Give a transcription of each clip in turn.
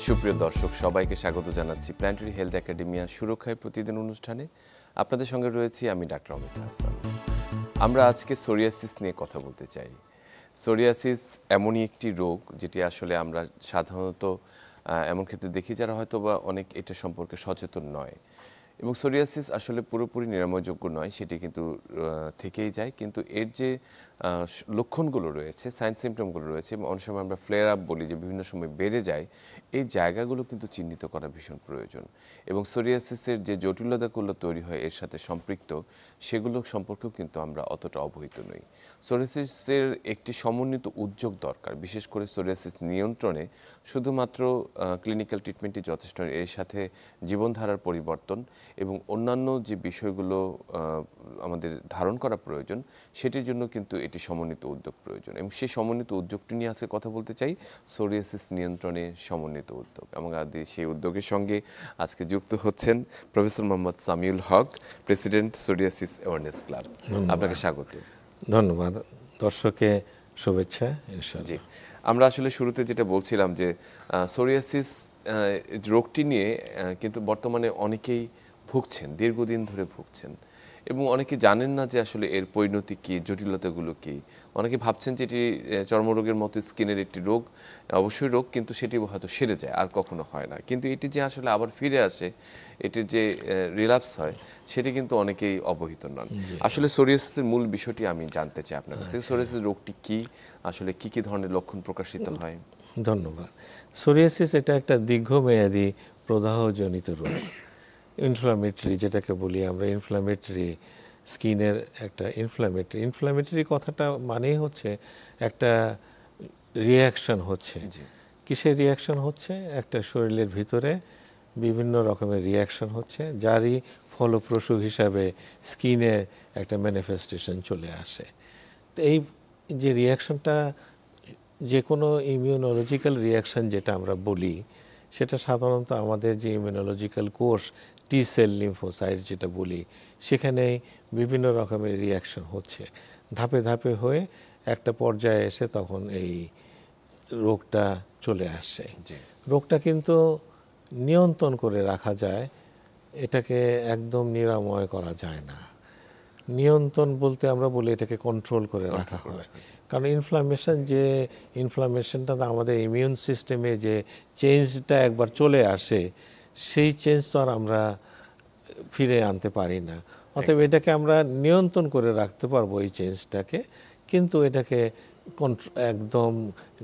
সুপ্রিয় দর্শক সবাইকে স্বাগত জানাচ্ছি প্ল্যানেটারি হেলথ একাডেমিয়া সুরক্ষায় প্রতিদিন অনুষ্ঠানে। আপনাদের সঙ্গে রয়েছি আমি ডাক্তার অমিত হাসান। আমরা আজকে সোরিয়াসিস নিয়ে কথা বলতে চাই। সোরিয়াসিস এমনই একটি রোগ যেটি আসলে আমরা সাধারণত এমন ক্ষেত্রে দেখি যারা হয়তো বা অনেক এটা সম্পর্কে সচেতন নয়, এবং সোরিয়াসিস আসলে পুরোপুরি নিরাময়যোগ্য নয়, সেটি কিন্তু থেকেই যায়। কিন্তু এর যে লক্ষণগুলো রয়েছে, সাইন সিমটমগুলো রয়েছে, এবং অনেক সময় আমরা ফ্লেয়ার আপ বলি যে বিভিন্ন সময় বেড়ে যায়, এই জায়গাগুলো কিন্তু চিহ্নিত করা ভীষণ প্রয়োজন। এবং সোরিয়াসিসের যে জটিলতাগুলো তৈরি হয় এর সাথে সম্পৃক্ত, সেগুলো সম্পর্কেও কিন্তু আমরা অতটা অবহিত নই। সোরিয়াসিসের একটি সমন্বিত উদ্যোগ দরকার, বিশেষ করে সোরিয়াসিস নিয়ন্ত্রণে শুধুমাত্র ক্লিনিক্যাল ট্রিটমেন্টই যথেষ্ট নয়, এর সাথে জীবনধারার পরিবর্তন এবং অন্যান্য যে বিষয়গুলো আমাদের ধারণ করা প্রয়োজন, সেটির জন্য কিন্তু এটি সমন্বিত উদ্যোগ প্রয়োজন। এবং সেই সমন্বিত উদ্যোগটি নিয়ে আজকে কথা বলতে চাই, সোরিয়াসিস নিয়ন্ত্রণে সমন্বিত উদ্যোগ। এবং সেই উদ্যোগের সঙ্গে আজকে যুক্ত হচ্ছেন প্রফেসর মোহাম্মদ সামিউল হক, প্রেসিডেন্ট সোরিয়াসিস অ্যাওয়ারনেস ক্লাব। আপনাকে স্বাগত। ধন্যবাদ। দর্শকে শুভেচ্ছা। ইনশাআল্লাহ। আমরা আসলে শুরুতে যেটা বলছিলাম যে সোরিয়াসিস রোগটি নিয়ে কিন্তু বর্তমানে অনেকেই ভুগছেন, দীর্ঘদিন ধরে ভুগছেন, এবং অনেকে জানেন না যে আসলে এর পরিণতি কী, জটিলতাগুলো কী। অনেকে ভাবছেন যে এটি চর্মরোগের মতো স্কিনের একটি রোগ, অবশ্যই রোগ, কিন্তু সেটি হয়তো সেরে যায়, আর কখনো হয় না। কিন্তু এটি যে আসলে আবার ফিরে আসে, এটির যে রিল্যাপস হয়, সেটি কিন্তু অনেকেই অবহিত নন। আসলে সোরিয়াসিসের মূল বিষয়টি আমি জানতে চাই আপনার কাছ থেকে। সোরিয়াসিস রোগটি কী, আসলে কী কী ধরনের লক্ষণ প্রকাশিত হয়? ধন্যবাদ। সোরিয়াসিস এটা একটা দীর্ঘমেয়াদী প্রদাহজনিত রোগ, ইনফ্লামেটরি যেটাকে বলি আমরা, ইনফ্লামেটরি স্কিনের একটা ইনফ্লামেটরি কথাটা মানেই হচ্ছে একটা রিয়াকশন হচ্ছে। কিসের রিয়াকশন হচ্ছে? একটা শরীরের ভিতরে বিভিন্ন রকমের রিয়াকশন হচ্ছে, যারই ফলপ্রসূ হিসাবে স্কিনে একটা ম্যানিফেস্টেশন চলে আসে। তো এই যে রিয়াকশনটা, যে কোনো ইমিউনোলজিক্যাল রিয়াকশন যেটা আমরা বলি, সেটা সাধারণত আমাদের যে ইমিউনোলজিক্যাল কোষ, টি সেল, লিম্ফোসাইট যেটা বলি, সেখানে বিভিন্ন রকমের রিয়াকশন হচ্ছে, ধাপে ধাপে হয়ে একটা পর্যায়ে এসে তখন এই রোগটা চলে আসে। রোগটা কিন্তু নিয়ন্ত্রণ করে রাখা যায়, এটাকে একদম নিরাময় করা যায় না। নিয়ন্ত্রণ বলতে আমরা বলি এটাকে কন্ট্রোল করে রাখা হয়, কারণ ইনফ্লামেশনটা আমাদের ইমিউন সিস্টেমে যে চেঞ্জটা একবার চলে আসে, সেই চেঞ্জ তো আর আমরা ফিরে আনতে পারি না। অতএব এটাকে আমরা নিয়ন্ত্রণ করে রাখতে পারবো এই চেঞ্জটাকে, কিন্তু এটাকে একদম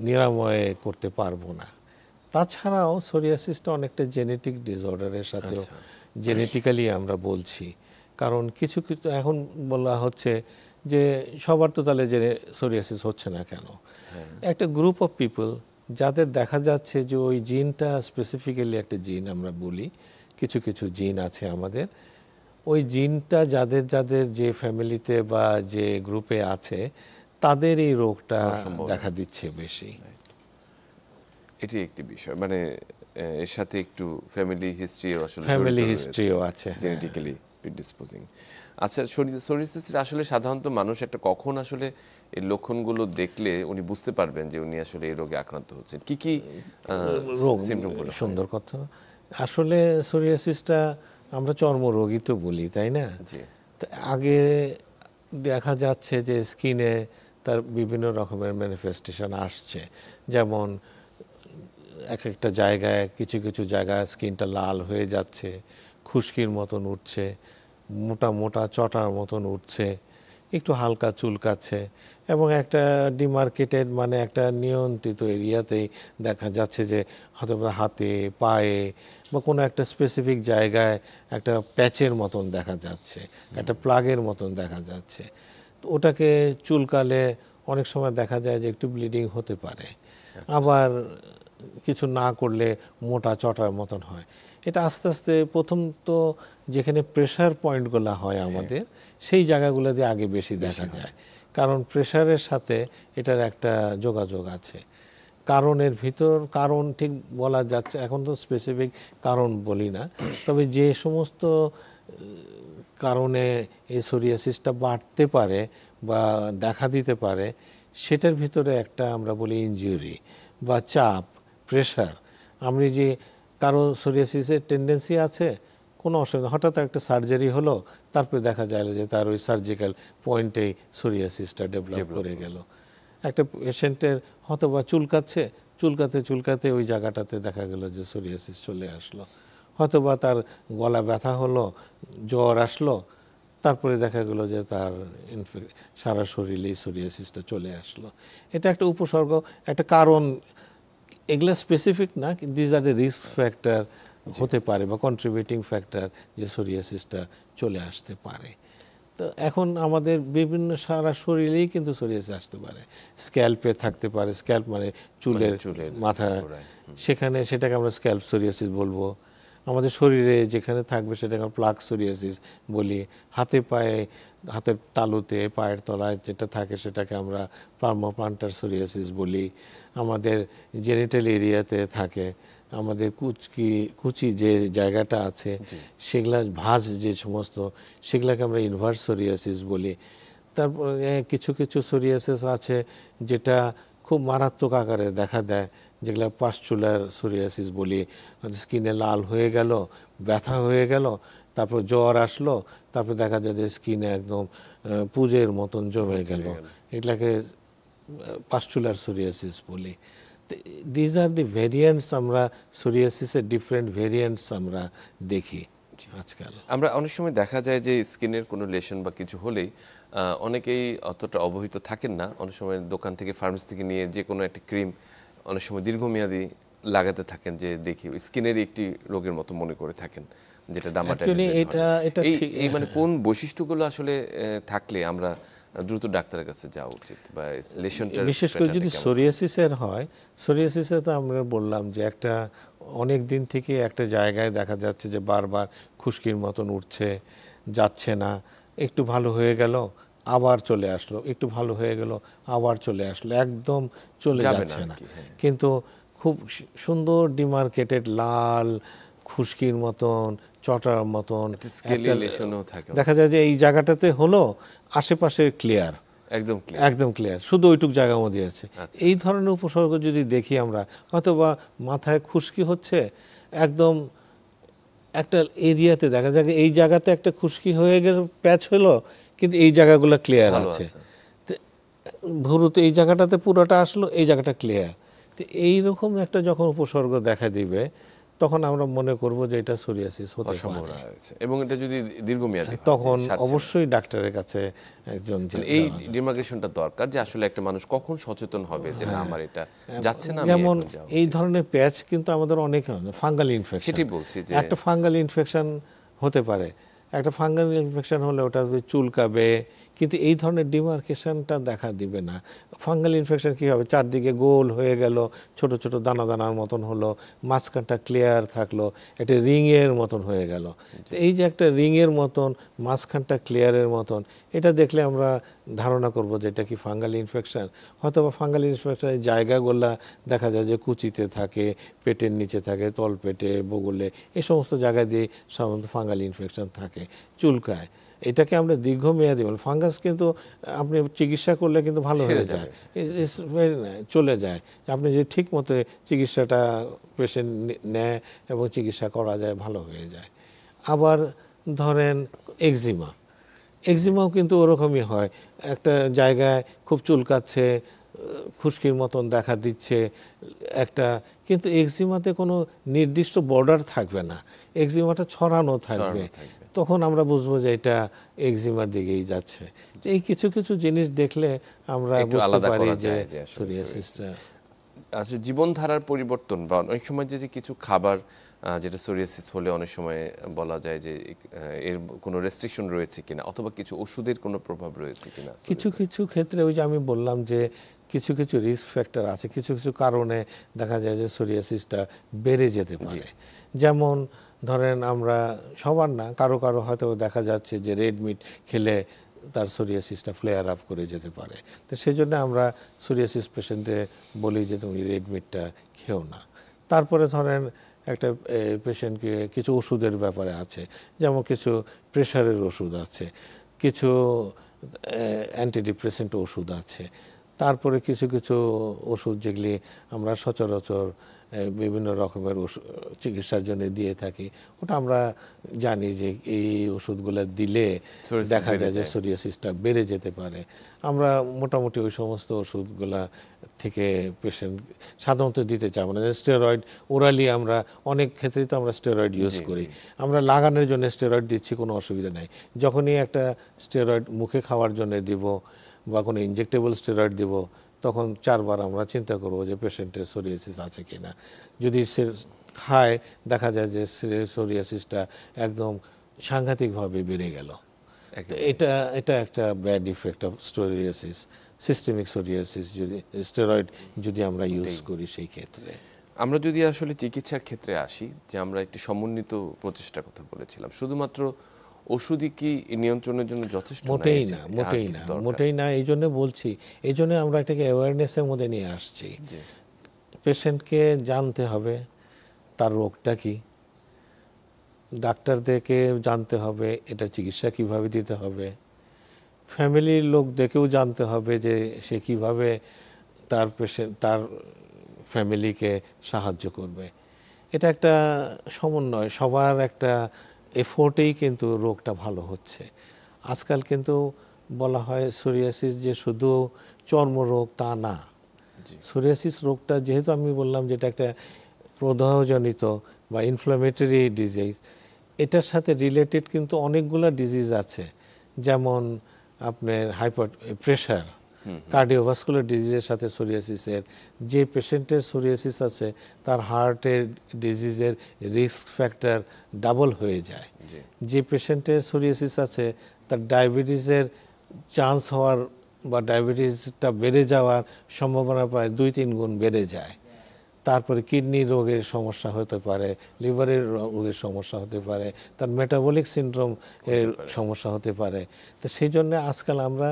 নিরাময় করতে পারবো না। তাছাড়াও সোরিয়াসিসটা অনেকটা জেনেটিক ডিসঅর্ডারের সাথেও জেনেটিক্যালি আমরা বলছি, কারণ কিছু কিছু এখন বলা হচ্ছে যে সবার তো তাহলে সোরিয়াসিস হচ্ছে না কেন। একটা গ্রুপ অফ পিপল যাদের দেখা যাচ্ছে যে ওই জিনটা, স্পেসিফিক্যালি একটা জিন আমরা বলি, কিছু কিছু জিন আছে আমাদের, ওই জিনটা যাদের যাদের যে ফ্যামিলিতে বা যে গ্রুপে আছে, তাদের এই রোগটা দেখা দিচ্ছে বেশি। এটি একটি বিষয়, মানে এর সাথে একটু ফ্যামিলি হিস্ট্রিও আছে, জেনেটিক্যালি প্রিডিসপোজিং। আচ্ছা, সোরিয়াসিসের আসলে সাধারণত মানুষ একটা কখন আসলে এই লক্ষণগুলো দেখলে উনি বুঝতে পারবেন যে উনি আসলে এই রোগে আক্রান্ত হচ্ছেন? কি কি রোগ? সুন্দর কথা। আসলে সোরিয়াসিসটা আমরা চর্মরোগই তো বলি, তাই না? আগে দেখা যাচ্ছে যে স্কিনে তার বিভিন্ন রকমের ম্যানিফেস্টেশন আসছে, যেমন এক একটা জায়গায়, কিছু কিছু জায়গায় স্কিনটা লাল হয়ে যাচ্ছে, খুশকির মতন উঠছে, মোটা মোটা চটার মতন উঠছে, একটু হালকা চুলকাচ্ছে, এবং একটা ডিমার্কেটেড মানে একটা নিয়ন্ত্রিত এরিয়াতেই দেখা যাচ্ছে যে হয়তো হাতে, পায়ে বা কোনো একটা স্পেসিফিক জায়গায় একটা প্যাচের মতন দেখা যাচ্ছে, একটা প্লাগের মতন দেখা যাচ্ছে। তো ওটাকে চুলকালে অনেক সময় দেখা যায় যে একটু ব্লিডিং হতে পারে, আবার কিছু না করলে মোটা চটার মতন হয়। এটা আস্তে আস্তে, প্রথম তো যেখানে প্রেশার পয়েন্টগুলো হয় আমাদের, সেই জায়গাগুলোতে আগে বেশি দেখা যায়, কারণ প্রেশারের সাথে এটার একটা যোগাযোগ আছে। কারণের ভিতর, কারণ ঠিক বলা যাচ্ছে এখন তো স্পেসিফিক কারণ বলি না, তবে যে সমস্ত কারণে এই সোরিয়াসিসটা বাড়তে পারে বা দেখা দিতে পারে, সেটার ভিতরে একটা আমরা বলি ইনজুরি বা চাপ, প্রেশার। আমি যে কারো সোরিয়াসিসের টেন্ডেন্সি আছে, কোনো অসুবিধা, হঠাৎ একটা সার্জারি হলো, তারপরে দেখা যায় যে তার ওই সার্জিক্যাল পয়েন্টেই সোরিয়াসিসটা ডেভেলপ করে গেল। একটা পেশেন্টের হয়তোবা চুলকাচ্ছে, চুলকাতে চুলকাতে ওই জায়গাটাতে দেখা গেল যে সোরিয়াসিস চলে আসলো। হয়তোবা তার গলা ব্যথা হলো, জ্বর আসলো, তারপরে দেখা গেল যে তার সারা শরীরেই সোরিয়াসিসটা চলে আসলো। এটা একটা উপসর্গ, একটা কারণ। এগুলা স্পেসিফিক না, this are the risk factor হতে পারে বা কন্ট্রিবিউটিং ফ্যাক্টর যে সোরিয়াসিসটা চলে আসতে পারে। তো এখন আমাদের বিভিন্ন সারা শরীরেই কিন্তু সোরিয়াসিস আসতে পারে। স্ক্যাল্পে থাকতে পারে, স্ক্যাল্প মানে চুলের মাথা, সেখানে সেটাকে আমরা স্ক্যাল্প সোরিয়াসিস বলবো। আমাদের শরীরে যেখানে থাকবে সেটাকে আমরা প্লাক সোরিয়াসিস বলি। হাতে পায়ে, হাতের তালুতে, পায়ের তলায় যেটা থাকে সেটাকে আমরা প্লান্টার সোরিয়াসিস বলি। আমাদের জেনিটাল এরিয়াতে থাকে, আমাদের কুচি যে জায়গাটা আছে সেগুলা ভাঁজ যে সমস্ত, সেগুলাকে আমরা ইনভার্স সোরিয়াসিস বলি। তারপরে কিছু কিছু সোরিয়াসিস আছে যেটা খুব মারাত্মক আকারে দেখা দেয়, যেগুলো পাস্চুলার সোরিয়াসিস বলি। স্কিনে লাল হয়ে গেল, ব্যথা হয়ে গেল, তারপর জ্বর আসলো, তারপর দেখা যায় যে স্কিনে একদম পুজের মতন জমে গেল, এগুলাকে পাস্চুলার সোরিয়াসিস বলি। দিজ আর দি ভেরিয়েন্টস, আমরা সোরিয়াসিসের ডিফারেন্ট ভেরিয়েন্টস আমরা দেখি আজকাল। আমরা অনেক সময় দেখা যায় যে স্কিনের কোনো লেশন বা কিছু হলেই অনেকেই অতটা অবহিত থাকেন না। অনেক সময় দোকান থেকে, ফার্মেসি থেকে নিয়ে যে কোনো একটা ক্রিম অনেক সময় দীর্ঘমেয়াদী লাগাতে থাকেন, যে দেখি স্কিনের একটি রোগের মতো মনে করে থাকেন, যেটা ডার্মাটাইটিস। এই মানে কোন বৈশিষ্ট্যগুলো আসলে থাকলে আমরা দ্রুত ডাক্তারের কাছে যাওয়া উচিত, বা লেশনটা বিশেষ করে যদি সোরিয়াসিসের হয়, সোরিয়াসিসে তো আমরা বললাম যে একটা অনেক দিন থেকে একটা জায়গায় দেখা যাচ্ছে যে বারবার খুশকির মতন উঠছে, যাচ্ছে না, একটু ভালো হয়ে গেল আবার চলে আসলো, একটু ভালো হয়ে গেল আবার চলে আসলো, একদম চলে যাচ্ছে না। কিন্তু খুব সুন্দর ডিমার্কেটেড লাল খুশকির মতন, চটার মতন দেখা যায় যে এই জায়গাটাতে হলো, আশেপাশে ক্লিয়ার, একদম ক্লিয়ার, শুধু ওইটুক জায়গার মধ্যে আছে। এই ধরনের উপসর্গ যদি দেখি আমরা, হয়তোবা মাথায় খুশকি হচ্ছে, একদম একটা এরিয়াতে দেখা যায় এই জায়গাতে একটা খুশকি হয়ে গেছে, প্যাচ হলো, কিন্তু এই জায়গাগুলো ক্লিয়ার আছে। ভুরুতে এই জায়গাটাতে পুরোটা আসলো, এই জায়গাটা ক্লিয়ার। তো এইরকম একটা যখন উপসর্গ দেখা দিবে, তখন আমরা মনে করব যে এটা সোরিয়াসিস হতে পারে, এবং এটা যদি দীর্ঘমেয়াদী, তখন অবশ্যই ডাক্তারের কাছে একজন, এই ডিমার্কেশনটা দরকার যে আসলে একটা মানুষ কখন সচেতন হবে যে না আমার এটা যাচ্ছে না। যেমন এই ধরনের প্যাচ কিন্তু আমাদের অনেক ফাঙ্গাল ইনফেকশন, সেটাই বলছি যে একটা ফাঙ্গাল ইনফেকশন হতে পারে। একটা ফাঙ্গাল ইনফেকশন হলে ওটা চুলকাবে, কিন্তু এই ধরনের ডিমার্কেশনটা দেখা দিবে না। ফাঙ্গাল ইনফেকশন কী হবে, চারদিকে গোল হয়ে গেল, ছোট ছোট দানা দানার মতন হলো, মাঝখানটা ক্লিয়ার থাকলো, একটা রিংয়ের মতন হয়ে গেল। তো এই যে একটা রিংয়ের মতন, মাঝখানটা ক্লিয়ারের মতন, এটা দেখলে আমরা ধারণা করব যে এটা কি ফাঙ্গাল ইনফেকশন। হয়তো বা ফাঙ্গাল ইনফেকশনের জায়গাগুলো দেখা যায় যে কুচিতে থাকে, পেটের নিচে থাকে, তলপেটে, বগলে, এই সমস্ত জায়গা দিয়ে সাধারণত ফাঙ্গাল ইনফেকশন থাকে, চুলকায়। এটাকে আমরা দীর্ঘমেয়াদী বলি। ফাঙ্গাস কিন্তু আপনি চিকিৎসা করলে কিন্তু ভালো হয়ে যায়, চলে যায়। আপনি যে ঠিক মতো চিকিৎসাটা পেশেন্ট নেয় এবং চিকিৎসা করা যায়, ভালো হয়ে যায়। আবার ধরেন এক্সিমা, এক্সিমাও কিন্তু ওরকমই হয়, একটা জায়গায় খুব চুলকাচ্ছে, খুশকির মতন দেখা দিচ্ছে একটা, কিন্তু এক্সিমাতে কোনো নির্দিষ্ট বর্ডার থাকবে না, এক্সিমাটা ছড়ানো থাকবে। তখন আমরা বুঝবো যে এটা এক্সিমার দিকেই যাচ্ছে। এই কিছু কিছু জিনিস দেখলে আমরা বুঝতে পারি যে সোরিয়াসিসটা। আচ্ছা, জীবনধারার পরিবর্তন বা অনেক সময় যে কিছু খাবার, যেটা সোরিয়াসিস হলে অনেক সময় বলা যায় যে এর কোনো রেস্ট্রিকশন রয়েছে কিনা, অথবা কিছু ওষুধের কোনো প্রভাব রয়েছে কিনা। কিছু কিছু ক্ষেত্রে ওই যে আমি বললাম যে কিছু কিছু রিস্ক ফ্যাক্টর আছে, কিছু কিছু কারণে দেখা যায় যে সোরিয়াসিসটা বেড়ে যেতে পারে। যেমন ধরেন আমরা সবার না, কারো কারো হয়তো দেখা যাচ্ছে যে রেড মিট খেলে তার সোরিয়াসিসটা ফ্লেয়ার আপ করে যেতে পারে। তো সেই জন্য আমরা সোরিয়াসিস পেশেন্টে বলি যে তুমি রেড মিটটা খেও না। তারপরে ধরেন একটা পেশেন্টকে কিছু ওষুধের ব্যাপারে আছে, যেমন কিছু প্রেশারের ওষুধ আছে, কিছু অ্যান্টিডিপ্রেসেন্ট ওষুধ আছে, তারপরে কিছু কিছু ওষুধ যেগুলি আমরা সচরাচর বিভিন্ন রকমের চিকিৎসার জন্য দিয়ে থাকি, ওটা আমরা জানি যে এই ওষুধগুলো দিলে দেখা যায় যে সোরিয়াসিসটা বেড়ে যেতে পারে। আমরা মোটামুটি ওই সমস্ত ওষুধগুলা থেকে পেশেন্ট সাধারণত দিতে চাবো না। স্টেরয়েড ওরালি আমরা অনেক ক্ষেত্রেই তো আমরা স্টেরয়েড ইউজ করি, আমরা লাগানোর জন্য স্টেরয়েড দিচ্ছি, কোনো অসুবিধা নাই। যখনই একটা স্টেরয়েড মুখে খাওয়ার জন্য দিব বা কোনো ইনজেক্টেবল স্টেরয়েড দিব, তখন 4 বার আমরা চিন্তা করব যে পেশেন্টের সোরিয়াসিস আছে কিনা। যদি সে খায়, দেখা যায় যে সোরিয়াসিসটা একদম সাংঘাতিকভাবে বেড়ে গেল। এটা একটা bad effect of psoriasis, systemic psoriasis, যদি স্টেরয়েড যদি আমরা ইউজ করি সেই ক্ষেত্রে। আমরা যদি আসলে চিকিৎসার ক্ষেত্রে আসি, যে আমরা একটি সমন্বিত প্রচেষ্টার কথা বলেছিলাম, শুধুমাত্র ওষুধই কি নিয়ন্ত্রণের জন্য যথেষ্ট? মোটেই না। এই জন্য বলছি, এই জন্য আমরা এটাকে অ্যাওয়ারনেসের মধ্যে নিয়ে আসছি। পেশেন্টকে জানতে হবে তার রোগটা কি, ডাক্তারদেরকে জানতে হবে এটার চিকিৎসা কিভাবে দিতে হবে, ফ্যামিলির লোকদেরকেও জানতে হবে যে সে কিভাবে তার ফ্যামিলিকে সাহায্য করবে। এটা একটা সমন্বয়, সবার একটা এফোর্টেই কিন্তু রোগটা ভালো হচ্ছে। আজকাল কিন্তু বলা হয় সোরিয়াসিস যে শুধু চর্মরোগ, তা না। সোরিয়াসিস রোগটা যেহেতু আমি বললাম যেটা একটা প্রদাহজনিত বা ইনফ্লামেটরি ডিজিজ, এটার সাথে রিলেটেড কিন্তু অনেকগুলো ডিজিজ আছে। যেমন আপনার প্রেশার, কার্ডিওভাস্কুলার ডিজিজের সাথে সোরিয়াসিসের, যে পেশেন্টের সোরিয়াসিস আছে তার হার্টের ডিজিজের রিস্ক ফ্যাক্টর ডাবল হয়ে যায়। যে পেশেন্টের সোরিয়াসিস আছে তার ডায়াবেটিসের চান্স হওয়ার বা ডায়াবেটিসটা বেড়ে যাওয়ার সম্ভাবনা প্রায় 2-3 গুণ বেড়ে যায়। তারপরে কিডনি রোগের সমস্যা হতে পারে, লিভারের রোগের সমস্যা হতে পারে, তার মেটাবলিক সিনড্রোম এর সমস্যা হতে পারে। তো সেই জন্য আজকাল আমরা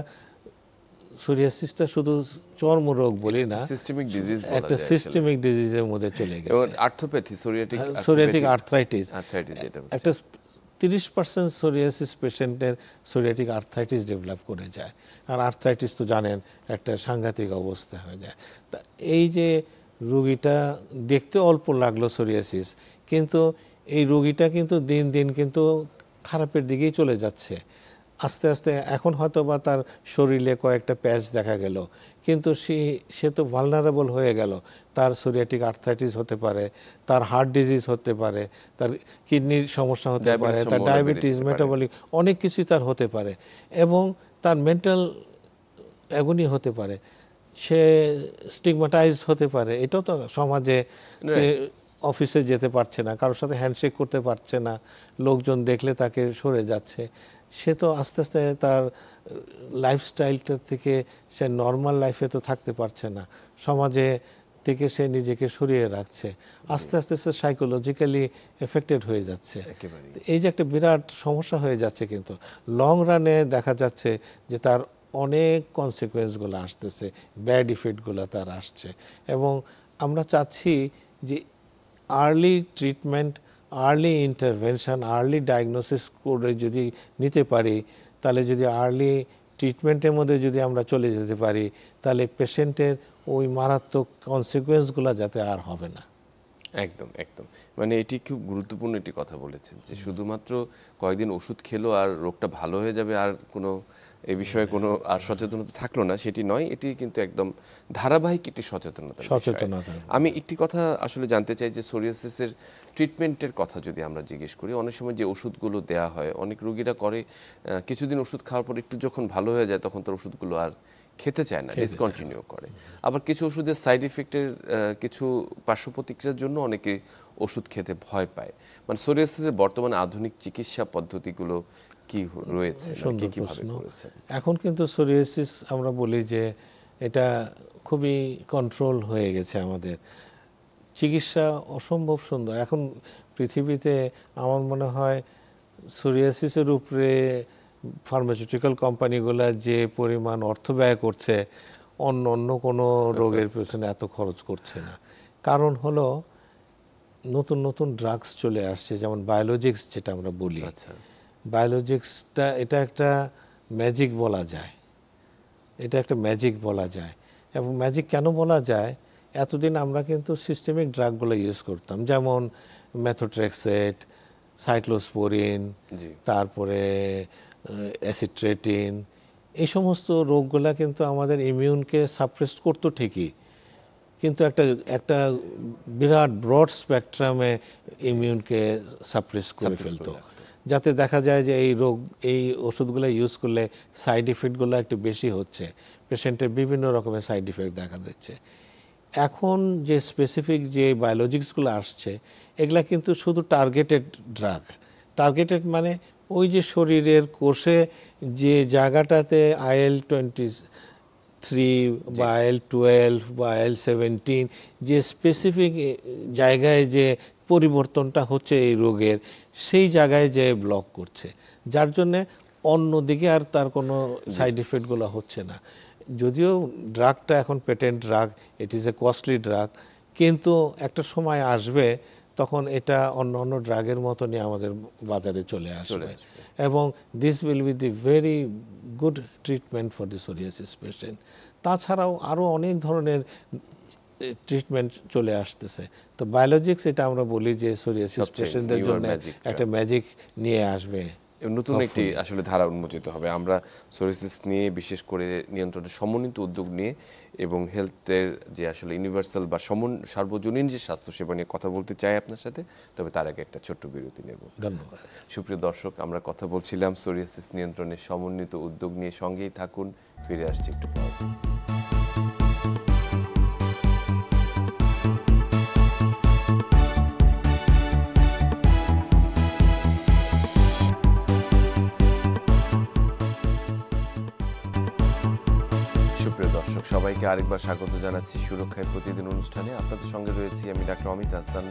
সোরিয়াসিসটা শুধু চর্মরোগ বলি না, একটা সিস্টেমিক ডিজিজের মধ্যে চলে গেছে। আর্থ্রোপ্যাথি, সোরিয়াটিক আর্থ্রাইটিস, একটা 30% সোরিয়াসিস পেশেন্টের সোরিয়াটিক আর্থ্রাইটিস ডেভেলপ করে যায়। আর আর্থ্রাইটিস তো জানেন একটা সাংঘাতিক অবস্থা হয়ে যায়। তা এই যে রোগীটা দেখতে অল্প লাগলো সোরিয়াসিস, কিন্তু এই রোগীটা কিন্তু দিন দিন কিন্তু খারাপের দিকেই চলে যাচ্ছে। আস্তে আস্তে এখন হয়তো বা তার শরীরে কয়েকটা প্যাচ দেখা গেল, কিন্তু সে তো ভালনারেবল হয়ে গেল। তার সোরিয়াটিক আর্থ্রাইটিস হতে পারে, তার হার্ট ডিজিজ হতে পারে, তার কিডনির সমস্যা হতে পারে, তার ডায়াবেটিস, মেটাবলিক অনেক কিছুই তার হতে পারে, এবং তার মেন্টাল অ্যাগনি হতে পারে, সে স্টিগমাটাইজ হতে পারে। এটাও তো সমাজে, অফিসে যেতে পারছে না, কারোর সাথে হ্যান্ডশেক করতে পারছে না, লোকজন দেখলে তাকে সরে যাচ্ছে। সে তো আস্তে আস্তে তার লাইফস্টাইলটা থেকে সে নর্মাল লাইফে তো থাকতে পারছে না, সমাজে থেকে সে নিজেকে সরিয়ে রাখছে, আস্তে আস্তে সে সাইকোলজিক্যালি এফেক্টেড হয়ে যাচ্ছে। এই যে একটা বিরাট সমস্যা হয়ে যাচ্ছে, কিন্তু লং রানে দেখা যাচ্ছে যে তার অনেক কনসিকুয়েন্সগুলো আসতেছে, ব্যাড ইফেক্টগুলো তার আসছে। এবং আমরা চাচ্ছি যে early treatment, early intervention, early diagnosis করে যদি নিতে পারি, তাহলে যদি আর্লি ট্রিটমেন্টের মধ্যে যদি আমরা চলে যেতে পারি, তাহলে পেশেন্টের ওই মারাত্মক কনসিকুয়েন্সগুলো যাতে আর হবে না। একদম একদম, মানে এটি খুব গুরুত্বপূর্ণ একটি কথা বলেছেন, যে শুধুমাত্র কয়েকদিন ওষুধ খেলো আর রোগটা ভালো হয়ে যাবে, আর কোনো এই বিষয়ে কোনো আর সচেতনতা থাকলো না, সেটি নয়। এটি কিন্তু একদম ধারাবাহিক একটি সচেতনতা। আমি একটি কথা আসলে জানতে চাই, যে সোরিয়াসিসের ট্রিটমেন্টের কথা যদি আমরা জিজ্ঞেস করি, অনেক সময় যে ওষুধগুলো দেওয়া হয়, অনেক রোগীরা করে কিছুদিন ওষুধ খাওয়ার পর একটু যখন ভালো হয়ে যায়, তখন তার ওষুধগুলো আর খেতে চায় না, ডিসকন্টিনিউ করে। আবার কিছু ওষুধের সাইড ইফেক্টের কিছু পার্শ্ব প্রতিক্রিয়ার জন্য অনেকে ওষুধ খেতে ভয় পায়। মানে সোরিয়াসিসের বর্তমানে আধুনিক চিকিৎসা পদ্ধতিগুলো কি রয়েছে, কিভাবে করেছে? এখন কিন্তু সোরিয়াসিস আমরা বলি যে এটা খুবই কন্ট্রোল হয়ে গেছে। আমাদের চিকিৎসা অসম্ভব সুন্দর এখন পৃথিবীতে। আমার মনে হয় সোরিয়াসিসের উপরে ফার্মাসিউটিক্যাল কোম্পানিগুলো যে পরিমাণ অর্থ ব্যয় করছে, অন্য কোনো রোগের পেছনে এত খরচ করছে না। কারণ হলো নতুন নতুন ড্রাগস চলে আসছে, যেমন বায়োলজিক্স যেটা আমরা বলি। বায়োলজিক্সটা এটা একটা ম্যাজিক বলা যায়, এটা একটা ম্যাজিক বলা যায়। এবং ম্যাজিক কেন বলা যায়, এতদিন আমরা কিন্তু সিস্টেমিক ড্রাগগুলো ইউজ করতাম, যেমন মেথোট্রেক্সেট, সাইক্লোস্পোরিন, তারপরে অ্যাসিট্রেটিন। এই সমস্ত রোগগুলা কিন্তু আমাদের ইমিউনকে সাপ্রেস করতো ঠিকই, কিন্তু একটা একটা বিরাট ব্রড স্পেকট্রামে ইমিউনকে সাপ্রেস করে ফেলতো, যাতে দেখা যায় যে এই ওষুধগুলো ইউজ করলে সাইড ইফেক্টগুলো একটু বেশি হচ্ছে, পেশেন্টের বিভিন্ন রকমের সাইড ইফেক্ট দেখা দিচ্ছে। এখন যে স্পেসিফিক যে বায়োলজিক্সগুলো আসছে, এগুলা কিন্তু শুধু টার্গেটেড ড্রাগ। টার্গেটেড মানে ওই যে শরীরের কোষে যে জায়গাটাতে IL-23 বা IL-12 বা IL-17 যে স্পেসিফিক জায়গায় যে পরিবর্তনটা হচ্ছে এই রোগের, সেই জায়গায় যে ব্লক করছে, যার জন্যে অন্যদিকে আর তার কোনো সাইড ইফেক্টগুলো হচ্ছে না। যদিও ড্রাগটা এখন patent drug, it is a costly drug, কিন্তু একটা সময় আসবে তখন এটা অন্য ড্রাগের মতনই আমাদের বাজারে চলে আসবে, এবং this will be the very good treatment for the psoriasis patient. তাছাড়াও আরও অনেক ধরনের ট্রিটমেন্ট চলে আসতেছে। তো বায়োলজিক্স, এটা আমরা বলি যে সোরিয়াসিস পেশেন্টদের জন্য একটা ম্যাজিক নিয়ে আসবে, নতুন একটি আসলে ধারা উন্মোচিত হবে। আমরা সোরিয়াসিস নিয়ে, বিশেষ করে নিয়ন্ত্রণের সমন্বিত উদ্যোগ নিয়ে এবং হেলথের যে আসলে ইউনিভার্সাল বা সার্বজনীন যে স্বাস্থ্যসেবা নিয়ে কথা বলতে চাই আপনার সাথে, তবে তার আগে একটা ছোট্ট বিরতি নেব। ধন্যবাদ। সুপ্রিয় দর্শক, আমরা কথা বলছিলাম সোরিয়াসিস নিয়ন্ত্রণের সমন্বিত উদ্যোগ নিয়ে। সঙ্গেই থাকুন, ফিরে আসছি একটু পর। দর্শক সবাইকে আরেকবার স্বাগত জানাচ্ছি সুরক্ষায় প্রতিদিন অনুষ্ঠানে। আপনাদের সঙ্গে রয়েছি আমি ডাক্তার অমিত হাসান।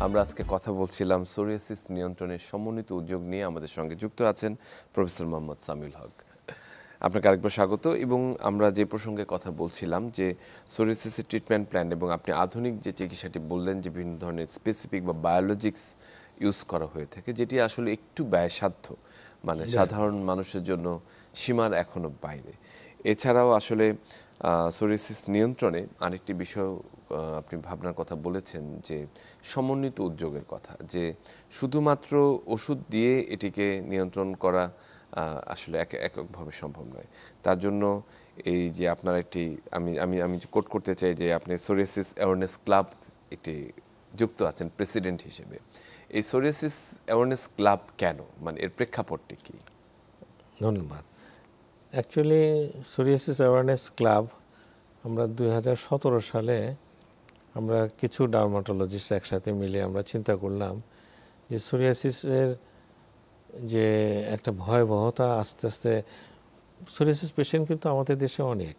আমরা আজকে কথা বলছিলাম সোরিয়াসিস নিয়ন্ত্রণের সমন্বিত উদ্যোগ নিয়ে। আমাদের সঙ্গে যুক্ত আছেন প্রফেসর মোহাম্মদ সামিউল হক। আপনাকে আরেকবার স্বাগত। এবং আমরা যে প্রসঙ্গে কথা বলছিলাম যে সোরিয়াসিসের ট্রিটমেন্ট প্ল্যান, এবং আপনি আধুনিক যে চিকিৎসাটি বললেন যে বিভিন্ন ধরনের স্পেসিফিক বা বায়োলজিক্স ইউজ করা হয়ে থাকে, যেটি আসলে একটু ব্যয়সাধ্য, মানে সাধারণ মানুষের জন্য সীমার এখনো বাইরে। এছাড়াও আসলে সোরিয়াসিস নিয়ন্ত্রণে আরেকটি বিষয় আপনি ভাবনার কথা বলেছেন, যে সমন্বিত উদ্যোগের কথা, যে শুধুমাত্র ওষুধ দিয়ে এটিকে নিয়ন্ত্রণ করা আসলে এককভাবে সম্ভব নয়। তার জন্য এই যে আপনার একটি আমি কোট করতে চাই যে আপনি সোরিয়াসিস অ্যাওয়ারনেস ক্লাব একটি যুক্ত আছেন প্রেসিডেন্ট হিসেবে। এই সোরিয়াসিস অ্যাওয়ারনেস ক্লাব কেন, মানে এর প্রেক্ষাপটটি কি? ধন্যবাদ। অ্যাকচুয়ালি সোরিয়াসিস অ্যাওয়ারনেস ক্লাব আমরা 2017 সালে আমরা কিছু ডার্মাটোলজিস্ট একসাথে মিলে আমরা চিন্তা করলাম যে সোরিয়াসিসের যে একটা ভয়াবহতা, আস্তে আস্তে সোরিয়াসিস পেশেন্ট কিন্তু আমাদের দেশে অনেক,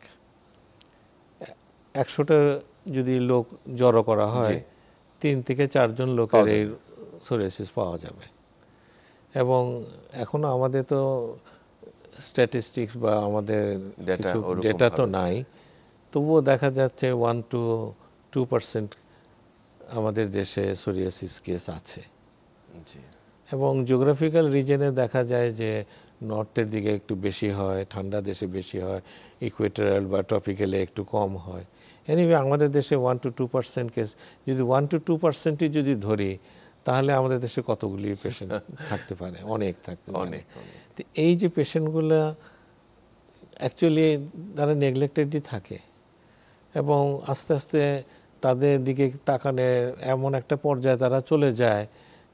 100টা যদি লোক জড়ো করা হয় 3 থেকে 4 জন লোকের এই সোরিয়াসিস পাওয়া যাবে। এবং এখনো আমাদের তো স্ট্যাটিস্টিক্স বা আমাদের কিছু ডেটা তো নাই, তবুও দেখা যাচ্ছে 1 to 2% আমাদের দেশে সোরিয়াসিস কেস আছে। এবং জিওগ্রাফিক্যাল রিজনে দেখা যায় যে নর্থের দিকে একটু বেশি হয়, ঠান্ডা দেশে বেশি হয়, ইকুয়েটরাল বা ট্রপিক্যালে একটু কম হয়। এনিওয়ে আমাদের দেশে 1 to 2% কেস, যদি 1 to 2%ই যদি ধরি, তাহলে আমাদের দেশে কতগুলি পেশেন্ট থাকতে পারে? অনেক থাকতে পারে। তো এই যে পেশেন্টগুলো অ্যাকচুয়ালি তারা নেগলেক্টেডই থাকে, এবং আস্তে আস্তে তাদের দিকে তাকানোর এমন একটা পর্যায়ে তারা চলে যায়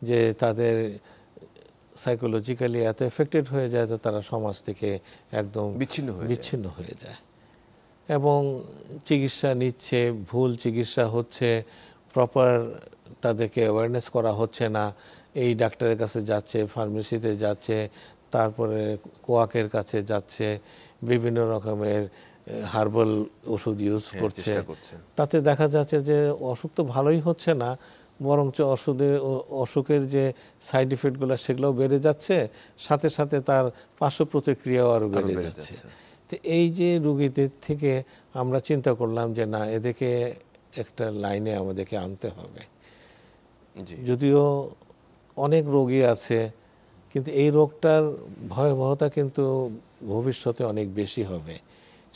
যে তাদের সাইকোলজিক্যালি এত এফেক্টেড হয়ে যায় যে তারা সমাজ থেকে একদম বিচ্ছিন্ন হয়ে যায়। এবং চিকিৎসা নিচ্ছে, ভুল চিকিৎসা হচ্ছে, প্রপার তাদেরকে অ্যাওয়ারনেস করা হচ্ছে না। এই ডাক্তারের কাছে যাচ্ছে, ফার্মেসিতে যাচ্ছে, তারপরে কোয়াকের কাছে যাচ্ছে, বিভিন্ন রকমের হার্বাল ওষুধ ইউজ করছে। তাতে দেখা যাচ্ছে যে অসুখ তো ভালোই হচ্ছে না, বরঞ্চ অসুখের যে সাইড ইফেক্টগুলো সেগুলোও বেড়ে যাচ্ছে, সাথে সাথে তার পার্শ্ব প্রতিক্রিয়াও আরও বেড়ে যাচ্ছে। তো এই যে রোগীদের থেকে আমরা চিন্তা করলাম যে না, এদেরকে একটা লাইনে আমাদেরকে আনতে হবে। যদিও অনেক রোগী আছে, কিন্তু এই রোগটার ভয়াবহতা কিন্তু ভবিষ্যতে অনেক বেশি হবে।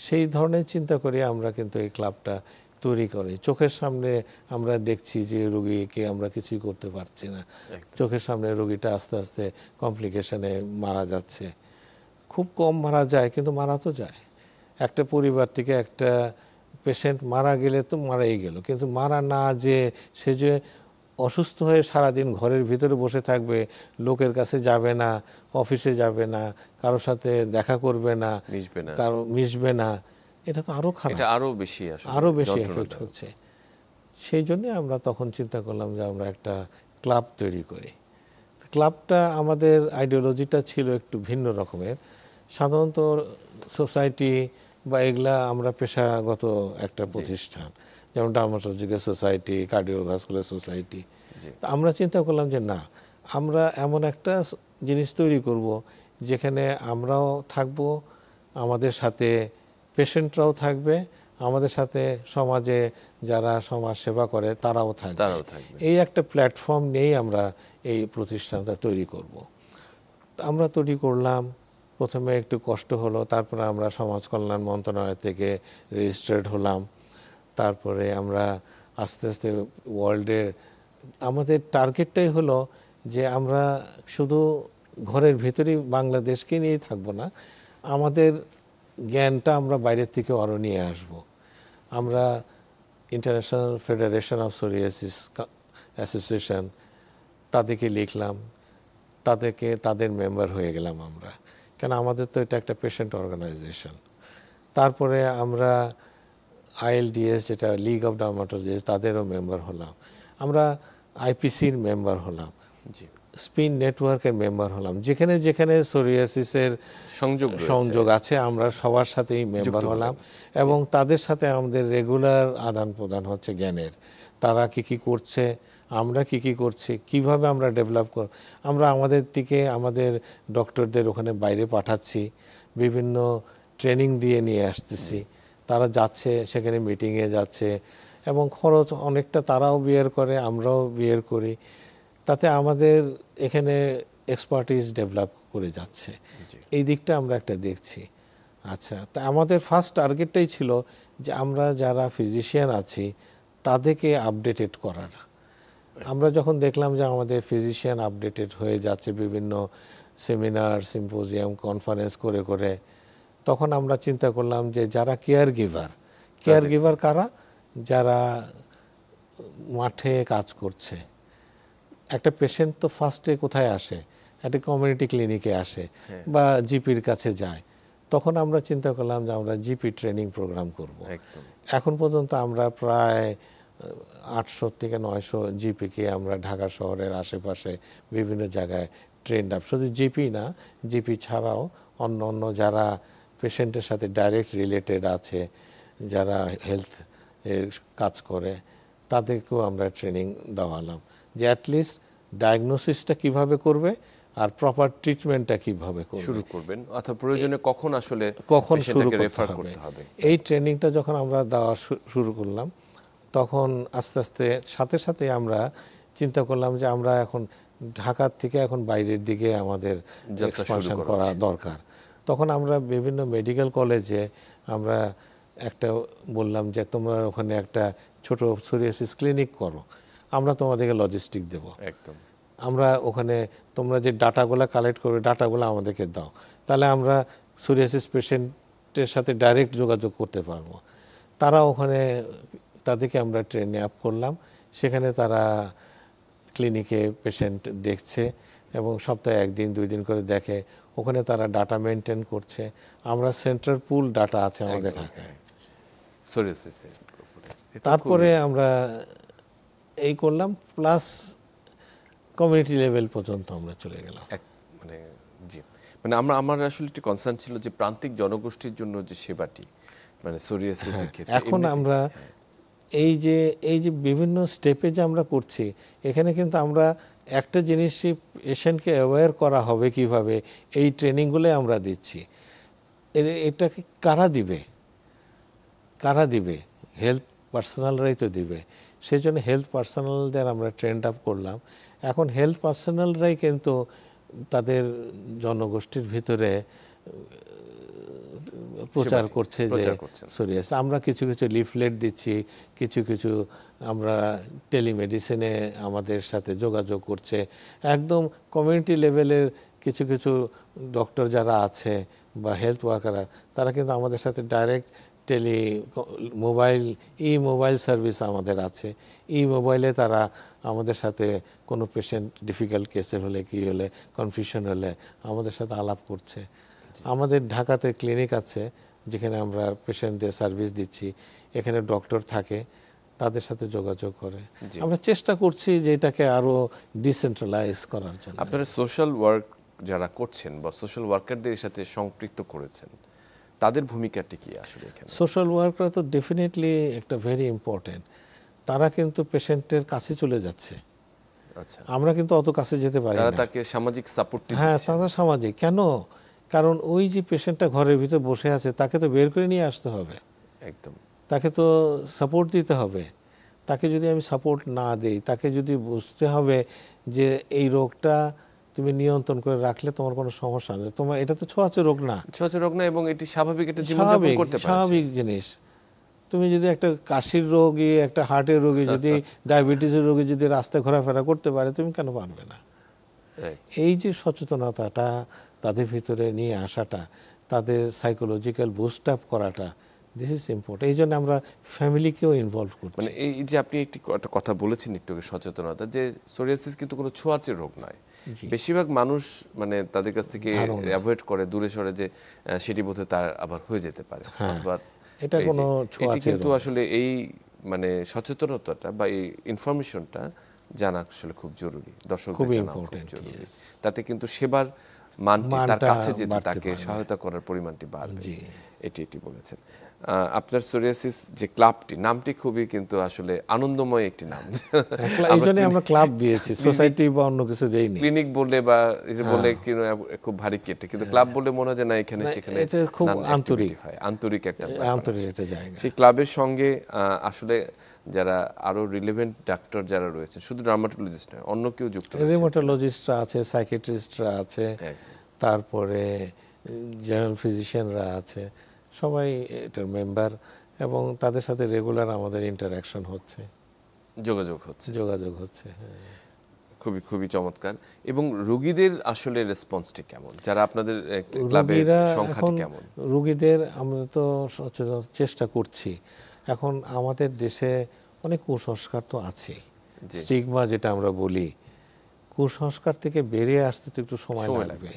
সেই ধরনের চিন্তা করে আমরা কিন্তু এই ক্লাবটা তৈরি করি। চোখের সামনে আমরা দেখছি যে রোগীকে আমরা কিছুই করতে পারছি না, চোখের সামনে রোগীটা আস্তে আস্তে কমপ্লিকেশনে মারা যাচ্ছে। খুব কম মারা যায়, কিন্তু মারা তো যায়। একটা পরিবার থেকে একটা পেশেন্ট মারা গেলে তো মারাই গেল, কিন্তু মারা না যে সে যে অসুস্থ হয়ে সারাদিন ঘরের ভিতরে বসে থাকবে, লোকের কাছে যাবে না, অফিসে যাবে না, কারোর সাথে দেখা করবে না, মিশবে না, এটা তো আরো খারাপ, আরো বেশি এফেক্ট হচ্ছে। সেই জন্য আমরা তখন চিন্তা করলাম যে আমরা একটা ক্লাব তৈরি করি। ক্লাবটা আমাদের আইডিওলজিটা ছিল একটু ভিন্ন রকমের। সাধারণত সোসাইটি বা এগুলা আমরা পেশাগত একটা প্রতিষ্ঠান, যেমন ডার্মাটোলজিক্যাল সোসাইটি, কার্ডিওভাস্কুলার সোসাইটি। আমরা চিন্তা করলাম যে না, আমরা এমন একটা জিনিস তৈরি করব যেখানে আমরাও থাকব, আমাদের সাথে পেশেন্টরাও থাকবে, আমাদের সাথে সমাজে যারা সমাজ সেবা করে তারাও থাকবে। এই একটা প্ল্যাটফর্ম নিয়েই আমরা এই প্রতিষ্ঠানটা তৈরি করব। আমরা তৈরি করলাম। প্রথমে একটু কষ্ট হলো, তারপরে আমরা সমাজ কল্যাণ মন্ত্রণালয় থেকে রেজিস্টার্ড হলাম। তারপরে আমরা আস্তে আস্তে ওয়ার্ল্ডের, আমাদের টার্গেটটাই হলো যে আমরা শুধু ঘরের ভিতরেই বাংলাদেশকে নিয়েই থাকবো না, আমাদের জ্ঞানটা আমরা বাইরের থেকে আরও নিয়ে আসব। আমরা international federation of psoriasis association, তাদেরকে লিখলাম, তাদের মেম্বার হয়ে গেলাম আমরা, কেন আমাদের তো এটা একটা পেশেন্ট অর্গানাইজেশন। তারপরে আমরা ILDS, যেটা লিগ অফ ডার্মাটোলজি, তাদেরও মেম্বার হলাম। আমরা IPCর মেম্বার হলাম, স্পিন নেটওয়ার্কের মেম্বার হলাম। যেখানে যেখানে সোরিয়াসিসের সংযোগ আছে আমরা সবার সাথেই মেম্বার হলাম, এবং তাদের সাথে আমাদের রেগুলার আদান প্রদান হচ্ছে জ্ঞানের। তারা কি কি করছে, আমরা কি কি করছি, কিভাবে আমরা ডেভেলপ আমরা আমাদের দিকে আমাদের ডক্টরদের ওখানে বাইরে পাঠাচ্ছি, বিভিন্ন ট্রেনিং দিয়ে নিয়ে আসতেছি। তারা যাচ্ছে, সেখানে মিটিংয়ে যাচ্ছে, এবং খরচ অনেকটা তারাও বিয়ার করে, আমরাও বিয়ার করি। তাতে আমাদের এখানে এক্সপার্টিস ডেভেলপ করে যাচ্ছে। এই দিকটা আমরা একটা দেখছি। আচ্ছা, তা আমাদের ফার্স্ট টার্গেটটাই ছিল যে আমরা যারা ফিজিশিয়ান আছি তাদেরকে আপডেটেড করার। আমরা যখন দেখলাম যে আমাদের ফিজিশিয়ান আপডেটেড হয়ে যাচ্ছে বিভিন্ন সেমিনার, সিম্পোজিয়াম, কনফারেন্স করে করে, তখন আমরা চিন্তা করলাম যে যারা কেয়ার গিভার কারা, যারা মাঠে কাজ করছে। একটা পেশেন্ট তো ফার্স্টে কোথায় আসে, একটা কমিউনিটি ক্লিনিকে আসে বা জিপির কাছে যায়। তখন আমরা চিন্তা করলাম যে আমরা জিপি ট্রেনিং প্রোগ্রাম করব। এখন পর্যন্ত আমরা প্রায় 800 থেকে 900 জিপিকে আমরা ঢাকা শহরের আশেপাশে বিভিন্ন জায়গায় ট্রেন্ড আপ। শুধু জিপি না, জিপি ছাড়াও অন্য অন্য যারা পেশেন্টের সাথে ডাইরেক্ট রিলেটেড আছে, যারা হেলথ কাজ করে, তাদেরকেও আমরা ট্রেনিং দেওয়ালাম যে অ্যাটলিস্ট ডায়াগনোসিসটা কিভাবে করবে আর প্রপার ট্রিটমেন্টটা কিভাবে শুরু করবেন, অথবা প্রয়োজনে কখন শুরু করতে হবে। এই ট্রেনিংটা যখন আমরা দেওয়া শুরু করলাম, তখন আস্তে আস্তে সাথে আমরা চিন্তা করলাম যে আমরা এখন ঢাকার থেকে এখন বাইরের দিকে আমাদের এক্সপানশন করা দরকার। তখন আমরা বিভিন্ন মেডিকেল কলেজে আমরা একটা বললাম যে তোমরা ওখানে একটা ছোট সোরিয়াসিস ক্লিনিক করো, আমরা তোমাদেরকে লজিস্টিক দেব। আমরা ওখানে তোমরা যে ডাটাগুলো কালেক্ট করবে, ডাটাগুলো আমাদেরকে দাও, তাহলে আমরা সোরিয়াসিস পেশেন্টের সাথে ডাইরেক্ট যোগাযোগ করতে পারবো। তারা ওখানে, তাদেরকে আমরা ট্রেনে আপ করলাম। সেখানে তারা ক্লিনিকে পেশেন্ট দেখছে এবং সপ্তাহে 1 দিন 2 দিন করে দেখে। ওখানে তারা ডাটা মেনটেন করছে। আমরা সেন্ট্রাল পুল ডাটা আছে আমাদের ঢাকায়। তারপরে আমরা এই করলাম, প্লাস কমিউনিটি লেভেল পর্যন্ত আমরা চলে গেলাম। আমার আসলে একটু কনসার্ন ছিল যে প্রান্তিক জনগোষ্ঠীর জন্য যে সেবাটি, মানে সোরিয়াসিসের ক্ষেত্রে এখন আমরা এই যে বিভিন্ন স্টেপে যে আমরা করছি, এখানে কিন্তু আমরা একটা জিনিসই পেশেন্টকে অ্যাওয়্যার করা হবে কিভাবে, এই ট্রেনিংগুলো আমরা দিচ্ছি। এটাকে কারা দিবে? হেলথ পার্সোনালরাই তো দিবে। সেই জন্য হেলথ পার্সোনালদের আমরা ট্রেন্ড আপ করলাম। এখন হেলথ পার্সোনালরাই কিন্তু তাদের জনগোষ্ঠীর ভিতরে প্রচার করছে যে সোরিয়াসিস। আমরা কিছু কিছু লিফলেট দিচ্ছি, কিছু কিছু আমরা টেলিমেডিসিনে আমাদের সাথে যোগাযোগ করছে, একদম কমিউনিটি লেভেলের কিছু কিছু ডক্টর যারা আছে বা হেলথ ওয়ার্কাররা, তারা কিন্তু আমাদের সাথে ডাইরেক্ট মোবাইল সার্ভিস আমাদের আছে। মোবাইলে তারা আমাদের সাথে কোনো পেশেন্ট ডিফিকাল্ট কেসের হলে, কি হলে, কনফিউশন হলে আমাদের সাথে আলাপ করছে। আমাদের ঢাকাতে ক্লিনিক আছে যেখানে আমরা পেশেন্টদের সার্ভিস দিচ্ছি, এখানে ডক্টর থাকে, তাদের সাথে যোগাযোগ করে। আমরা চেষ্টা করছি যে এটাকে আরো ডিসেন্ট্রালাইজ করার জন্য। আপনারা সোশ্যাল ওয়ার্ক যারা করছেন বা সোশ্যাল ওয়ার্কারদের সাথে সম্পৃক্ত করেছেন, তাদের ভূমিকাটি কি আসলে এখানে? সোশ্যাল ওয়ার্কার তো ডেফিনেটলি একটা ভেরি ইম্পর্টেন্ট। তারা কিন্তু পেশেন্টের কাছে চলে যাচ্ছে। আচ্ছা, আমরা কিন্তু অত কাছে যেতে পারি না। তারা তাকে সামাজিক সাপোর্ট দিচ্ছে। হ্যাঁ, তারা সামাজিক কেন? কারণ ওই যে পেশেন্টটা ঘরের ভিতরে বসে আছে, তাকে তো বের করে নিয়ে আসতে হবে, একদম তাকে তো সাপোর্ট দিতে হবে। তাকে যদি আমি সাপোর্ট না দেই, তাকে যদি বুঝতে হবে যে এই রোগটা তুমি নিয়ন্ত্রণ করে রাখলে তোমার কোনো সমস্যা নেই, তোমার এটা তো ছোঁয়াচে রোগ না, ছোঁয়াচে রোগ না, এবং এটি স্বাভাবিক একটা জীবনযাপন করতে পারে, স্বাভাবিক জিনিস। তুমি যদি একটা কাশির রোগী, একটা হার্টের রোগী, যদি ডায়াবেটিসের রোগী যদি রাস্তায় ঘোরাফেরা করতে পারে, তুমি কেন পারবে না? এই যে সচেতনতাটা তাদের ভিতরে নিয়ে আসাটা, তাদের সাইকোলজিক্যাল বুস্ট আপ করাটা, দিস ইজ ইম্পর্টেন্ট। এই জন্য আমরা ফ্যামিলিকেও ইনভলভ করছি। মানে এই যে আপনি একটা কথা বলেছেন একটু আগে, সচেতনতা, যে সোরিয়াসিস কিন্তু কোনো ছোঁয়াচে রোগ নয়। বেশিরভাগ মানুষ মানে তাদের কাছ থেকে অ্যাভয়েড করে, দূরে সরে, যে সেটি বোধহয় তার আবার হয়ে যেতে পারে। অথবা এটা কোনো ছোঁয়াচে রোগ কিন্তু আসলে এই মানে সচেতনতাটা বা এই ইনফরমেশনটা জানা আসলে খুব জরুরি, দর্শকদের জানা খুব জরুরি। তাতে কিন্তু সেবার মানটি তার কাছে যেতে, তাকে সহায়তা করার পরিমাণটি বাড়বে। এটি বলেছেন। আপনার সোরিয়াসিস যে ক্লাবটি, নামটি খুবই কিন্তু আসলে আনন্দময় একটি নাম। এই জন্য আমরা ক্লাব দিয়েছি, সোসাইটি বা অন্য কিছু দেইনি। ক্লিনিক বললে বা বলে খুব ভারী কেটে, কিন্তু ক্লাব বললে মনে হয় যে না, এখানে সেখানে খুব আন্তরিক হয়, আন্তরিক একটা জায়গা। সেই ক্লাবের সঙ্গে আসলে যারা আরো রিলেভেন্ট ডাক্তার যারা রয়েছে, শুধু ডার্মাটোলজিস্ট নয়, অন্য কেউ যুক্ত রয়েছে, রিউমাটোলজিস্টরা আছে, সাইকিয়াট্রিস্টরা আছে, তারপরে জেনারেল ফিজিশিয়ানরা আছে, সবাই এটার মেম্বার, এবং তাদের সাথে রেগুলার আমাদের ইন্টারঅ্যাকশন হচ্ছে, যোগাযোগ হচ্ছে। খুবই খুবই চমৎকার। এবং রোগীদের আসলে রেসপন্সটি কেমন? যারা আপনাদের ক্লাবের সংখ্যাটি কেমন? রোগীদের আমরা তো সচেতন চেষ্টা করছি। এখন আমাদের দেশে অনেক কুসংস্কার তো আছে, স্টিগমা যেটা আমরা বলি, কুসংস্কার থেকে বেরিয়ে আসতে তো একটু সময় লাগবে।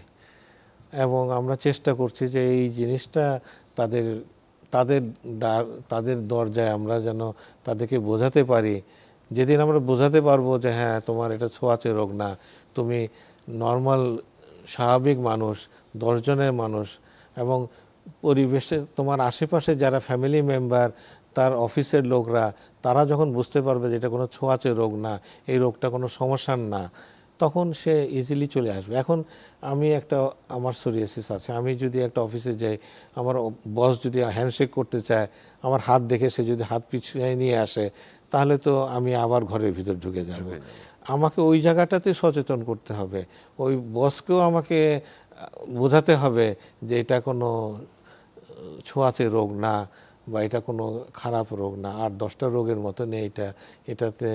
এবং আমরা চেষ্টা করছি যে এই জিনিসটা তাদের দরজায় আমরা যেন তাদেরকে বোঝাতে পারি। যেদিন আমরা বোঝাতে পারবো যে হ্যাঁ, তোমার এটা ছোঁয়াচে রোগ না, তুমি নর্মাল স্বাভাবিক মানুষ, 10 জনের মানুষ, এবং পরিবেশে তোমার আশেপাশে যারা ফ্যামিলি মেম্বার, তার অফিসের লোকরা, তারা যখন বুঝতে পারবে যে এটা কোনো ছোঁয়াচে রোগ না, এই রোগটা কোনো সমস্যার না, তখন সে ইজিলি চলে আসবে। এখন আমার সোরিয়াসিস আছে, আমি যদি একটা অফিসে যাই, আমার বস যদি হ্যান্ডশেক করতে চায়, আমার হাত দেখে সে যদি হাত পিছিয়ে নিয়ে আসে, তাহলে তো আমি আবার ঘরের ভিতর ঢুকে যাব। আমাকে ওই জায়গাটাতে সচেতন করতে হবে, ওই বসকেও আমাকে বোঝাতে হবে যে এটা কোনো ছোঁয়াচে রোগ না, বা এটা কোনো খারাপ রোগ না, আর 10টা রোগের মতো নেই, এটাতে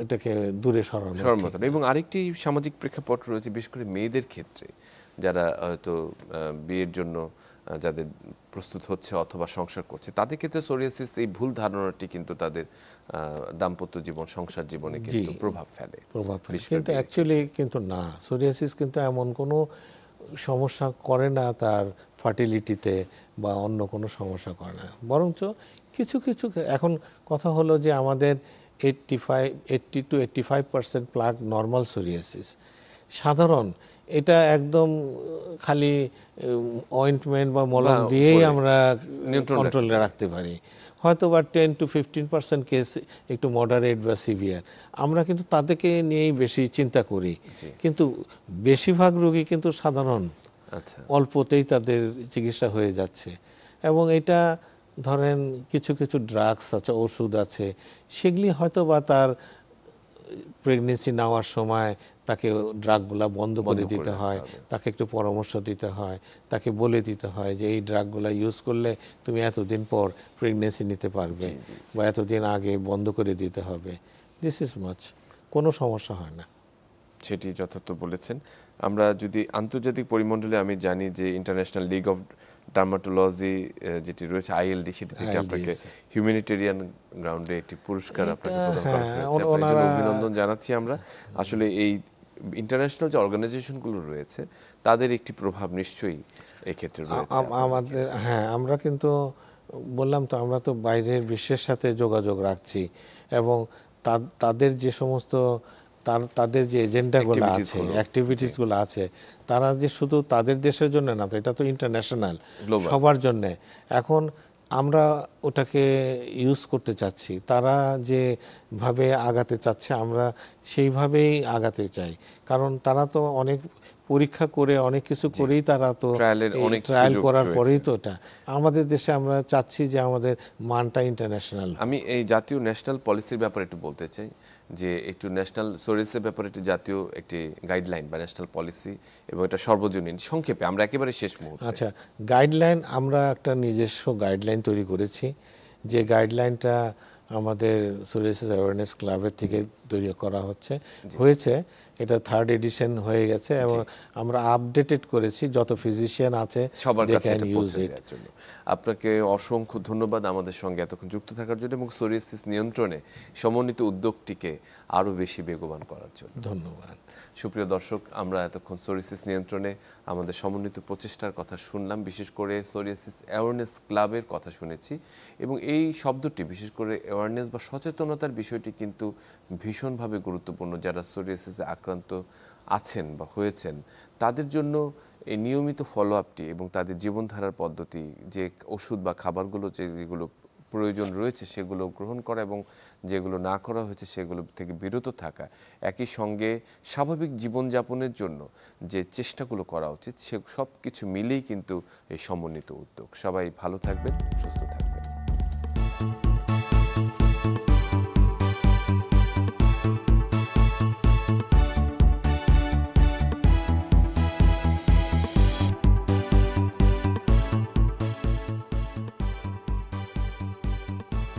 এটাকে দূরে সরানো। এবং আরেকটি সামাজিক প্রেক্ষাপট রয়েছে, বিশেষ করে মেয়েদের ক্ষেত্রে, যারা হয়তো বিয়ের জন্য যাদের প্রস্তুত হচ্ছে অথবা সংসার করছে, তাদের ক্ষেত্রে সোরিয়াসিস এই ভুল ধারণাটি কিন্তু তাদের দাম্পত্য জীবন, সংসার জীবনে কিন্তু প্রভাব ফেলে। কিন্তু অ্যাকচুয়ালি কিন্তু না, সোরিয়াসিস কিন্তু এমন কোনো সমস্যা করে না তার ফার্টিলিটিতে বা অন্য কোনো সমস্যা করে না, বরঞ্চ কিছু কিছু। এখন কথা হলো যে আমাদের 80 to 85% প্লাগ নর্মাল সোরিয়াসিস, সাধারণ। এটা একদম খালি অয়েন্টমেন্ট বা মলম দিয়েই আমরা কন্ট্রোলে রাখতে পারি। হয়তো বা 10 to 15% কেস একটু মডারেট বা সিভিয়ার, আমরা কিন্তু তাদেরকে নিয়েই বেশি চিন্তা করি। কিন্তু বেশিরভাগ রোগী কিন্তু সাধারণ, অল্পতেই তাদের চিকিৎসা হয়ে যাচ্ছে। এবং এটা ধরেন কিছু কিছু ড্রাগস আছে, ওষুধ আছে, সেগুলি হয়তো বা তার প্রেগনেন্সি নেওয়ার সময় তাকে ড্রাগগুলা বন্ধ করে দিতে হয়, তাকে একটু পরামর্শ দিতে হয়, তাকে বলে দিতে হয় যে এই ড্রাগগুলা ইউজ করলে তুমি এতদিন পর প্রেগনেন্সি নিতে পারবে বা এতদিন আগে বন্ধ করে দিতে হবে। দিস ইজ মাচ, কোনো সমস্যা হয় না। সেটি যথার্থ বলেছেন। আমরা যদি আন্তর্জাতিক পরিমণ্ডলে আমি জানি যে ইন্টারন্যাশনাল লিগ অফ ডার্মাটোলজি যেটি রয়েছে আইএলডি, সেটি থেকে আপনাকে হিউম্যানিটেরিয়ান গ্রাউন্ডে একটি পুরস্কার আপনাকে প্রদান করা হয়েছে। আপনার জন্য অভিনন্দন জানাচ্ছি আমরা। আসলে এই ইন্টারন্যাশনাল যে অর্গানাইজেশনগুলো রয়েছে তাদের একটি প্রভাব নিশ্চয়ই এই ক্ষেত্রে রয়েছে আমাদের। হ্যাঁ, আমরা কিন্তু বললাম তো, আমরা তো বাইরের বিশ্বের সাথে যোগাযোগ রাখছি এবং তাদের যে সমস্ত তাদের যে এজেন্ডাগুলো আছে, অ্যাক্টিভিটিসগুলো আছে, তারা যে শুধু তাদের দেশের জন্য না, তো এটা তো ইন্টারন্যাশনাল, সবার জন্য। এখন আমরা ওটাকে ইউজ করতে চাচ্ছি, তারা যেভাবে আগাতে চাচ্ছে আমরা সেইভাবেই আগাতে চাই। কারণ তারা তো অনেক পরীক্ষা করে অনেক কিছু করেই তারা তো ট্রায়াল করার পরেই তো এটা। আমাদের দেশে আমরা চাচ্ছি যে আমাদের মানটা ইন্টারন্যাশনাল। আমি এই জাতীয় ন্যাশনাল পলিসির ব্যাপারে একটু বলতে চাই যে একটু ন্যাশনাল সোরিয়াসিসের ব্যাপারে একটি জাতীয় একটি গাইডলাইন বা ন্যাশনাল পলিসি এবং এটা সর্বজনীন, সংক্ষেপে আমরা একেবারে শেষ মুহূর্তে। আচ্ছা, গাইডলাইন, আমরা একটা নিজস্ব গাইডলাইন তৈরি করেছি, যে গাইডলাইনটা আমাদের সোরিয়াসিস অ্যাওয়ারনেস ক্লাবের থেকে তৈরি করা হয়েছে। এটা 3rd এডিশন হয়ে গেছে এবং আমরা আপডেটেড করেছি, যত ফিজিশিয়ান আছে সবার কাছে এটা পৌঁছে দেওয়ার জন্য। আপনাকে অসংখ্য ধন্যবাদ আমাদের সঙ্গে এতক্ষণ যুক্ত থাকার জন্য এবং সোরিয়াসিস নিয়ন্ত্রণে সমন্বিত উদ্যোগটিকে আরও বেশি বেগবান করার জন্য ধন্যবাদ। সুপ্রিয় দর্শক, আমরা এতক্ষণ সোরিয়াসিস নিয়ন্ত্রণে আমাদের সমন্বিত প্রচেষ্টার কথা শুনলাম, বিশেষ করে সোরিয়াসিস অ্যাওয়ারনেস ক্লাবের কথা শুনেছি। এবং এই শব্দটি, বিশেষ করে অ্যাওয়ারনেস বা সচেতনতার বিষয়টি কিন্তু ভীষণভাবে গুরুত্বপূর্ণ। যারা সোরিয়াসিসে আক্রান্ত আছেন বা হয়েছেন তাদের জন্য এই নিয়মিত ফলো আপটি এবং তাদের জীবনধারার পদ্ধতি, যে ওষুধ বা খাবারগুলো যেগুলো প্রয়োজন রয়েছে সেগুলো গ্রহণ করা এবং যেগুলো না করা হয়েছে সেগুলো থেকে বিরত থাকা, একই সঙ্গে স্বাভাবিক জীবনযাপনের জন্য যে চেষ্টাগুলো করা উচিত, সে সব কিছু মিলেই কিন্তু এই সমন্বিত উদ্যোগ। সবাই ভালো থাকবেন, সুস্থ থাকবেন।